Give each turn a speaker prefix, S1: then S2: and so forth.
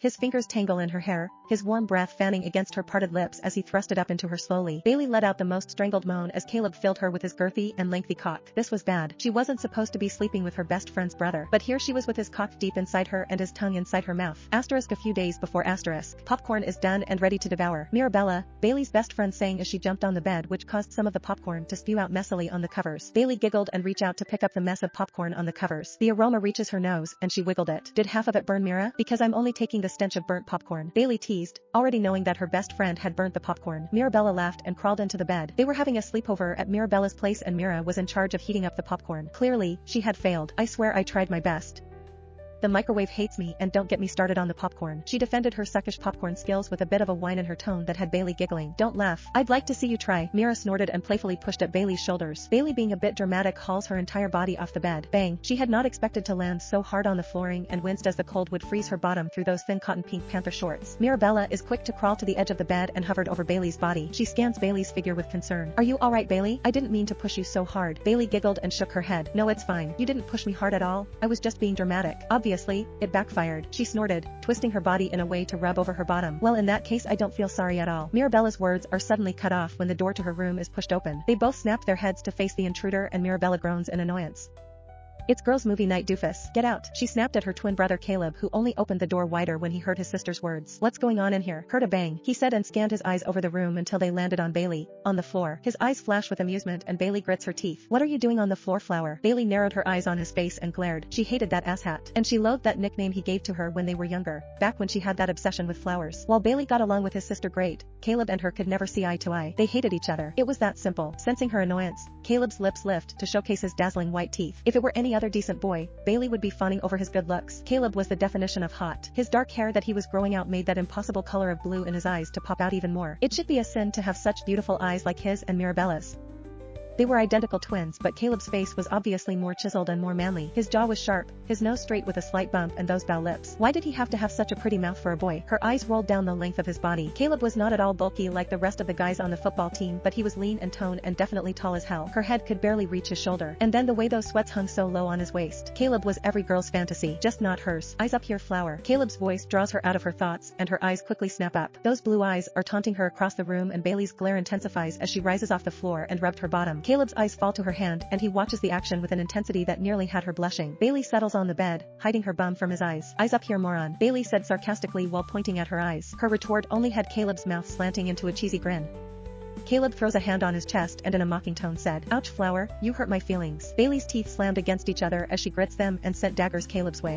S1: His fingers tangle in her hair, his warm breath fanning against her parted lips as he thrust it up into her slowly. Bailey let out the most strangled moan as Caleb filled her with his girthy and lengthy cock. This was bad. She wasn't supposed to be sleeping with her best friend's brother, but here she was with his cock deep inside her and his tongue inside her mouth. Asterisk a few days before asterisk. Popcorn is done and ready to devour. Mirabella, Bailey's best friend, sang as she jumped on the bed, which caused some of the popcorn to spew out messily on the covers. Bailey giggled and reached out to pick up the mess of popcorn on the covers. The aroma reaches her nose, and she wiggled it. Did half of it burn, Mira? Because I'm only taking the stench of burnt popcorn, Bailey teased, already knowing that her best friend had burnt the popcorn. Mirabella laughed and crawled into the bed. They were having a sleepover at Mirabella's place and Mira was in charge of heating up the popcorn. Clearly, she had failed. I swear I tried my best. The microwave hates me, and don't get me started on the popcorn. She defended her suckish popcorn skills with a bit of a whine in her tone that had Bailey giggling. Don't laugh. I'd like to see you try. Mira snorted and playfully pushed at Bailey's shoulders. Bailey, being a bit dramatic, hauls her entire body off the bed. Bang. She had not expected to land so hard on the flooring and winced as the cold would freeze her bottom through those thin cotton pink panther shorts. Mirabella is quick to crawl to the edge of the bed and hovered over Bailey's body. She scans Bailey's figure with concern. Are you alright, Bailey? I didn't mean to push you so hard. Bailey giggled and shook her head. No, it's fine. You didn't push me hard at all. I was just being dramatic. Obviously, it backfired. She snorted, twisting her body in a way to rub over her bottom. Well, in that case I don't feel sorry at all. Mirabella's words are suddenly cut off when the door to her room is pushed open. They both snapped their heads to face the intruder and Mirabella groans in annoyance. It's girls' movie night, doofus. Get out. She snapped at her twin brother Caleb, who only opened the door wider when he heard his sister's words. What's going on in here? Heard a bang, he said and scanned his eyes over the room until they landed on Bailey, on the floor. His eyes flash with amusement and Bailey grits her teeth. What are you doing on the floor, Flower? Bailey narrowed her eyes on his face and glared. She hated that asshat. And she loathed that nickname he gave to her when they were younger, back when she had that obsession with flowers. While Bailey got along with his sister great, Caleb and her could never see eye to eye. They hated each other. It was that simple. Sensing her annoyance, Caleb's lips lift to showcase his dazzling white teeth. If it were any other decent boy, Bailey would be fawning over his good looks. Caleb was the definition of hot. His dark hair that he was growing out made that impossible color of blue in his eyes to pop out even more. It should be a sin to have such beautiful eyes like his and Mirabella's. They were identical twins, but Caleb's face was obviously more chiseled and more manly. His jaw was sharp, his nose straight with a slight bump and those bow lips. Why did he have to have such a pretty mouth for a boy? Her eyes rolled down the length of his body. Caleb was not at all bulky like the rest of the guys on the football team, but he was lean and toned and definitely tall as hell. Her head could barely reach his shoulder. And then the way those sweats hung so low on his waist. Caleb was every girl's fantasy, just not hers. Eyes up here, Flower. Caleb's voice draws her out of her thoughts, and her eyes quickly snap up. Those blue eyes are taunting her across the room and Bailey's glare intensifies as she rises off the floor and rubbed her bottom. Caleb's eyes fall to her hand and he watches the action with an intensity that nearly had her blushing. Bailey settles on the bed, hiding her bum from his eyes. Eyes up here, moron, Bailey said sarcastically while pointing at her eyes. Her retort only had Caleb's mouth slanting into a cheesy grin. Caleb throws a hand on his chest and in a mocking tone said, Ouch, Flower, you hurt my feelings. Bailey's teeth slammed against each other as she grits them and sent daggers Caleb's way.